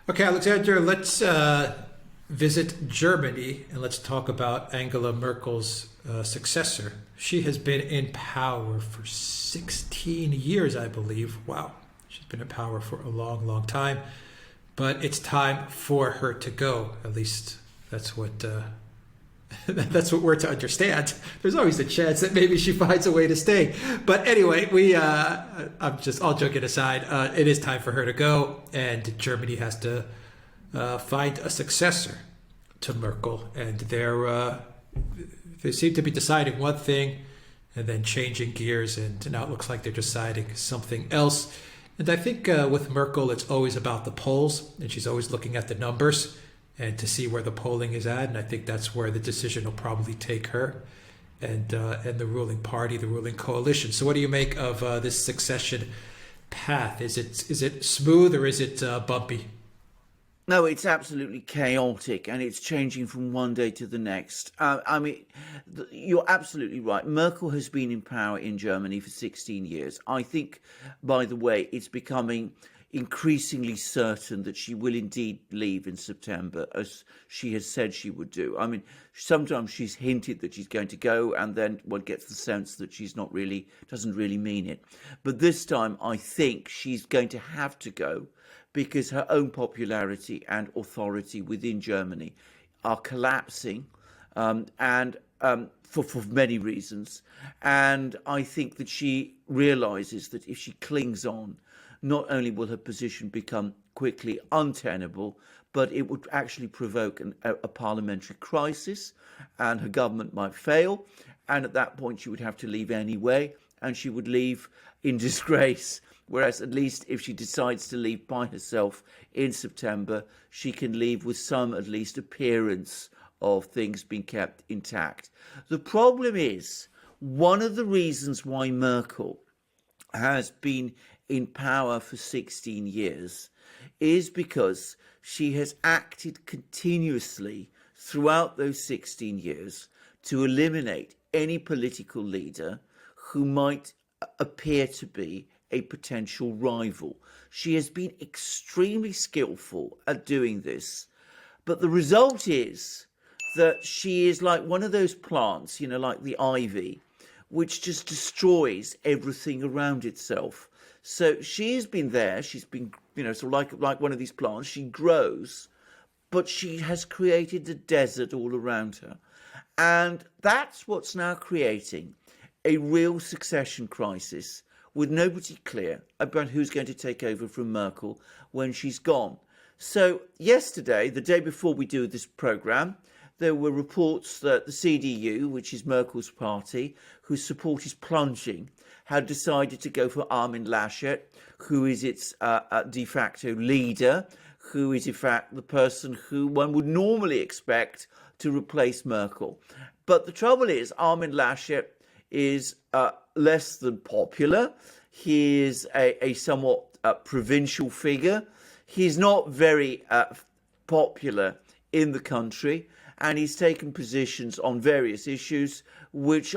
Okay, Alexander, let's visit Germany and let's talk about Angela Merkel's successor. She has been in power for 16 years, I believe. Wow, she's been in power for a long, long time. But it's time for her to go. At least that's what that's what we're to understand. There's always a chance that maybe she finds a way to stay. But anyway, I'm just all joking aside. It is time for her to go, and Germany has to find a successor to Merkel. And they seem to be deciding one thing and then changing gears, and now it looks like they're deciding something else. And I think with Merkel, it's always about the polls, and she's always looking at the numbers and to see where the polling is at. And I think that's where the decision will probably take her and the ruling party, the ruling coalition. So what do you make of this succession path? Is it smooth or is it bumpy? No, it's absolutely chaotic, and it's changing from one day to the next. You're absolutely right. Merkel has been in power in Germany for 16 years. I think, by the way, it's becoming increasingly certain that she will indeed leave in September, as she has said she would do. I mean, sometimes she's hinted that she's going to go, and then one gets the sense that she's not really, doesn't really mean it. But this time, I think she's going to have to go, because her own popularity and authority within Germany are collapsing, and for many reasons. And I think that she realizes that if she clings on, not only will her position become quickly untenable, but it would actually provoke a parliamentary crisis, and her government might fail. And at that point, she would have to leave anyway, and she would leave in disgrace. Whereas at least if she decides to leave by herself in September, she can leave with some at least appearance of things being kept intact. The problem is, one of the reasons why Merkel has been in power for 16 years is because she has acted continuously throughout those 16 years to eliminate any political leader who might appear to be a potential rival. She has been extremely skillful at doing this, but the result is that she is like one of those plants, like the ivy, which just destroys everything around itself. So she's been there, she's been, sort of like one of these plants, she grows, but she has created a desert all around her. And that's what's now creating a real succession crisis, with nobody clear about who's going to take over from Merkel when she's gone. So yesterday, the day before we do this programme, there were reports that the CDU, which is Merkel's party, whose support is plunging, had decided to go for Armin Laschet, who is its de facto leader, who is in fact the person who one would normally expect to replace Merkel. But the trouble is, Armin Laschet is less than popular. He is a somewhat provincial figure. He's not very popular in the country, and he's taken positions on various issues which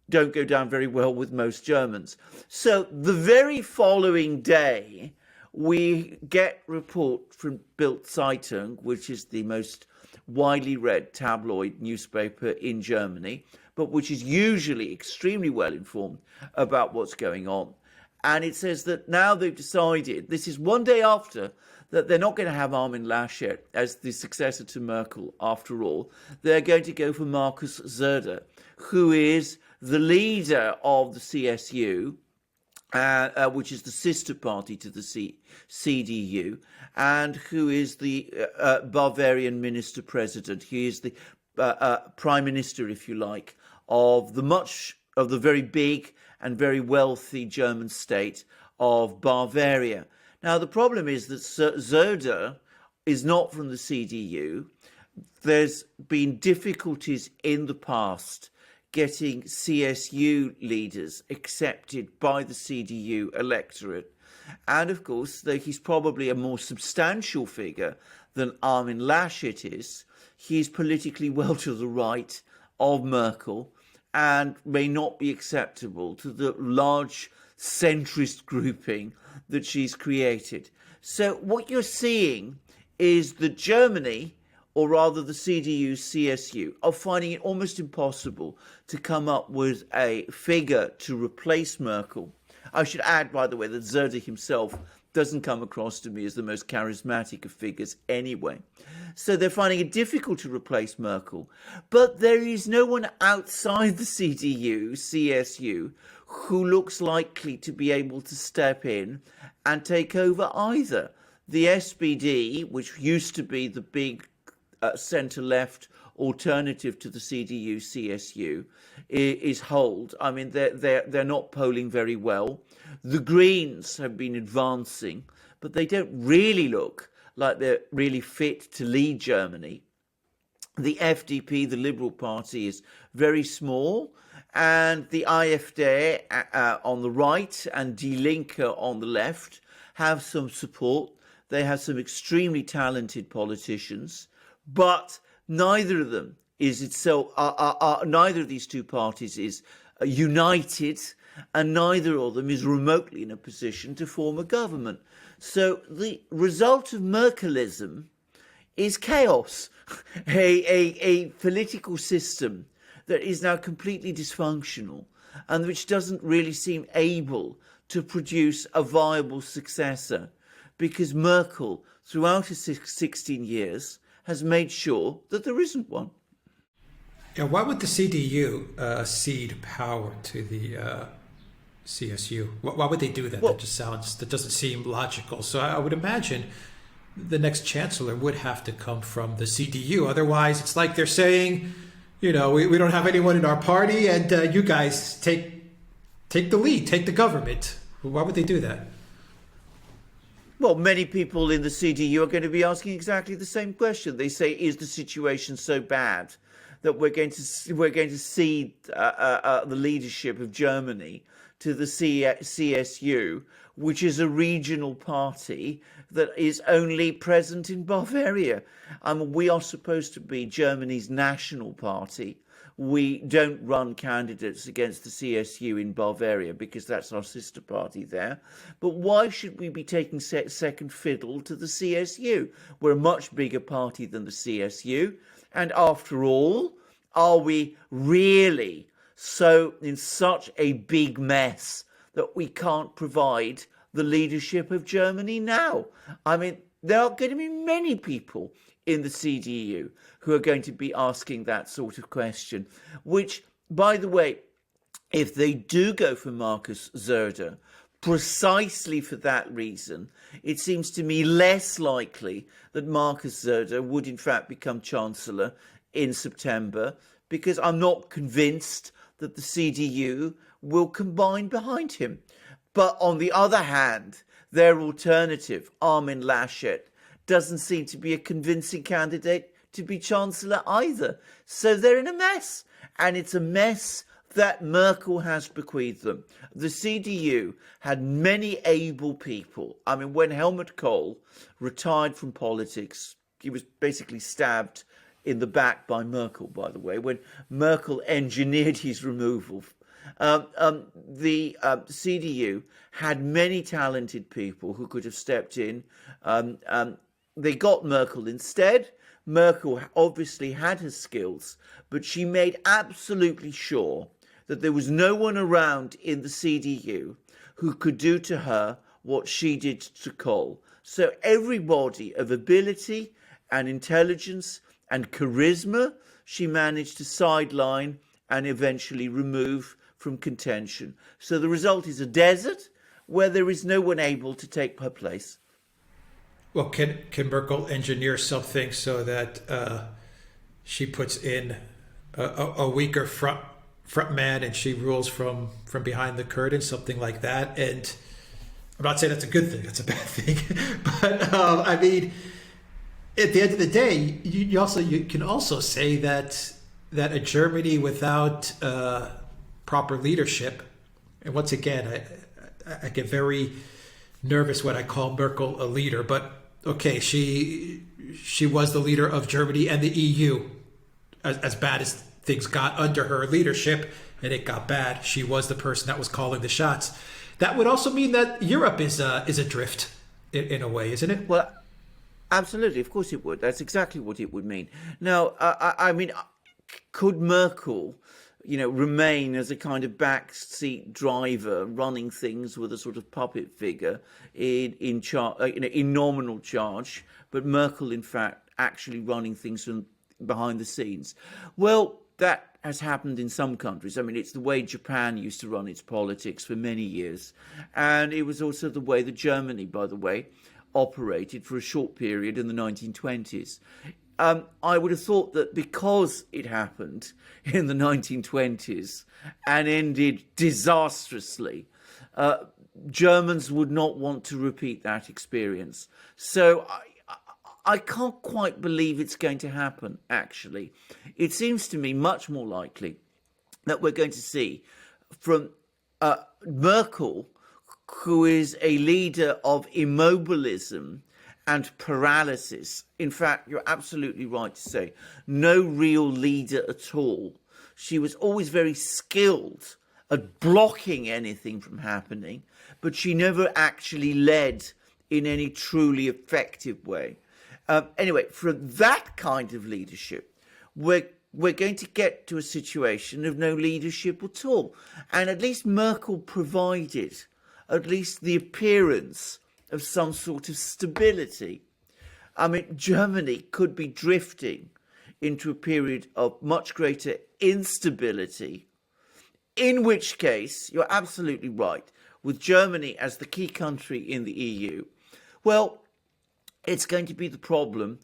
don't go down very well with most Germans. So the very following day, we get report from Bild Zeitung, which is the most widely read tabloid newspaper in Germany, but which is usually extremely well informed about what's going on. And it says that now they've decided, this is one day after, that they're not going to have Armin Laschet as the successor to Merkel after all. They're going to go for Markus Soeder, who is the leader of the CSU, which is the sister party to the CDU, and who is the Bavarian minister-president. He is the prime minister, if you like, of the very big and very wealthy German state of Bavaria. Now, the problem is that Soeder is not from the CDU. There's been difficulties in the past getting CSU leaders accepted by the CDU electorate. And of course, though he's probably a more substantial figure than Armin Laschet is, he's politically well to the right of Merkel and may not be acceptable to the large centrist grouping that she's created. So what you're seeing is that Germany, or rather the CDU-CSU, are finding it almost impossible to come up with a figure to replace Merkel. I should add, by the way, that Soeder himself doesn't come across to me as the most charismatic of figures anyway. So they're finding it difficult to replace Merkel. But there is no one outside the CDU-CSU who looks likely to be able to step in and take over either. The SPD, which used to be the big centre-left alternative to the CDU-CSU, is hold. I mean, they're not polling very well. The Greens have been advancing, but they don't really look like they're really fit to lead Germany. The FDP, the Liberal Party, is very small, and the AfD on the right and Die Linke on the left have some support. They have some extremely talented politicians, but neither of them is itself. Neither of these two parties is united, and neither of them is remotely in a position to form a government. So the result of Merkelism is chaos, a political system that is now completely dysfunctional and which doesn't really seem able to produce a viable successor, because Merkel, throughout her 16 years, has made sure that there isn't one. Yeah, why would the CDU cede power to the CSU? Why would they do that? Well, that doesn't seem logical. So I would imagine the next chancellor would have to come from the CDU. Otherwise, it's like they're saying, we don't have anyone in our party, and you guys take the lead, take the government. Why would they do that? Well, many people in the CDU are going to be asking exactly the same question. They say, is the situation so bad that we're going to cede the leadership of Germany to the CSU, which is a regional party that is only present in Bavaria? We are supposed to be Germany's national party. We don't run candidates against the CSU in Bavaria because that's our sister party there. But why should we be taking second fiddle to the CSU? We're a much bigger party than the CSU. And after all, are we really in such a big mess that we can't provide the leadership of Germany now? I mean, there are going to be many people in the CDU who are going to be asking that sort of question, which, by the way, if they do go for Markus Soeder, precisely for that reason, it seems to me less likely that Markus Soeder would in fact become Chancellor in September, because I'm not convinced that the CDU will combine behind him. But on the other hand, their alternative, Armin Laschet, doesn't seem to be a convincing candidate to be Chancellor either. So they're in a mess. And it's a mess that Merkel has bequeathed them. The CDU had many able people. I mean, when Helmut Kohl retired from politics, he was basically stabbed in the back by Merkel, by the way, when Merkel engineered his removal. The CDU had many talented people who could have stepped in. They got Merkel instead. Merkel obviously had her skills, but she made absolutely sure that there was no one around in the CDU who could do to her what she did to Kohl. So everybody of ability and intelligence and charisma, she managed to sideline and eventually remove from contention. So the result is a desert where there is no one able to take her place. Well, can Merkel engineer something so that she puts in a weaker front man and she rules from behind the curtain, something like that? And I'm not saying that's a good thing; that's a bad thing. But I mean, at the end of the day, you can also say that a Germany without proper leadership, and once again, I get very nervous when I call Merkel a leader, but okay, she was the leader of Germany and the EU. As bad as things got under her leadership, and it got bad, she was the person that was calling the shots. That would also mean that Europe is adrift. in a way, isn't it? Well, absolutely, of course it would. That's exactly what it would mean. Now, I mean, could Merkel, remain as a kind of backseat driver, running things with a sort of puppet figure in nominal charge, but Merkel, in fact, actually running things from behind the scenes? Well, that has happened in some countries. I mean, it's the way Japan used to run its politics for many years, and it was also the way that Germany, by the way, operated for a short period in the 1920s. I would have thought that because it happened in the 1920s and ended disastrously, Germans would not want to repeat that experience. So I can't quite believe it's going to happen, actually. It seems to me much more likely that we're going to see from Merkel, who is a leader of immobilism and paralysis. In fact, you're absolutely right to say no real leader at all. She was always very skilled at blocking anything from happening, but she never actually led in any truly effective way. Anyway, from that kind of leadership, we're going to get to a situation of no leadership at all. And at least Merkel provided at least the appearance of some sort of stability. I mean, Germany could be drifting into a period of much greater instability, in which case, you're absolutely right, with Germany as the key country in the EU, well, it's going to be the problem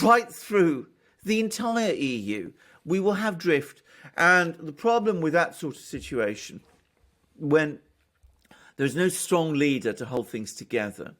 right through the entire EU. We will have drift. And the problem with that sort of situation, when there's no strong leader to hold things together,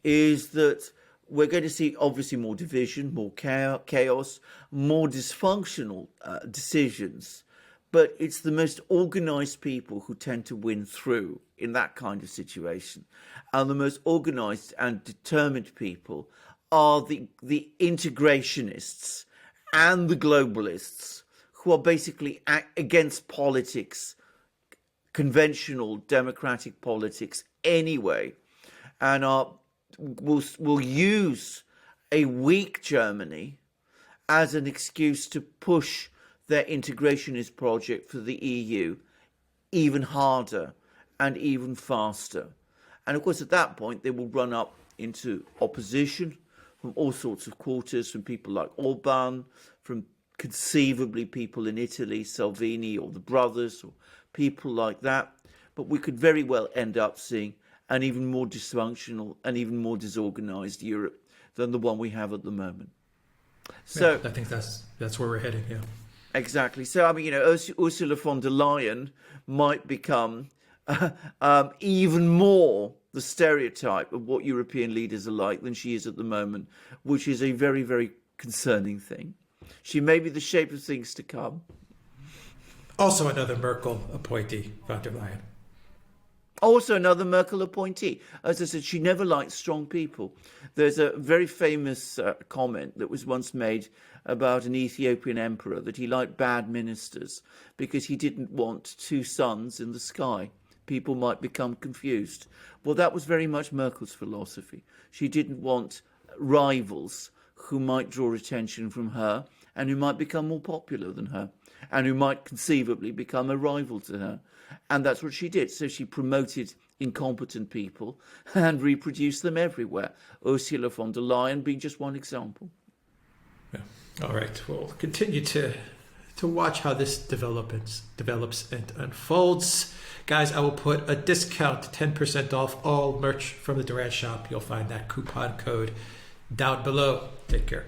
is that we're going to see obviously more division, more chaos, more dysfunctional decisions. But it's the most organised people who tend to win through in that kind of situation. And the most organised and determined people are the integrationists and the globalists, who are basically against politics, conventional democratic politics anyway, and will use a weak Germany as an excuse to push their integrationist project for the EU even harder and even faster. And of course, at that point, they will run up into opposition from all sorts of quarters, from people like Orban, from conceivably people in Italy, Salvini or the brothers, or people like that. But we could very well end up seeing an even more dysfunctional and even more disorganized Europe than the one we have at the moment. So yeah, I think that's where we're heading, yeah. Exactly. So, I mean, Ursula von der Leyen might become even more the stereotype of what European leaders are like than she is at the moment, which is a very, very concerning thing. She may be the shape of things to come. Also another Merkel appointee, von der Leyen. Also another Merkel appointee. As I said, she never liked strong people. There's a very famous comment that was once made about an Ethiopian emperor, that he liked bad ministers because he didn't want two suns in the sky. People might become confused. Well, that was very much Merkel's philosophy. She didn't want rivals who might draw attention from her and who might become more popular than her and who might conceivably become a rival to her. And that's what she did. So she promoted incompetent people and reproduced them everywhere. Ursula von der Leyen being just one example. Yeah. All right. We'll continue to watch how this develops and unfolds. Guys, I will put a discount, 10% off all merch from the Duran shop. You'll find that coupon code down below. Take care.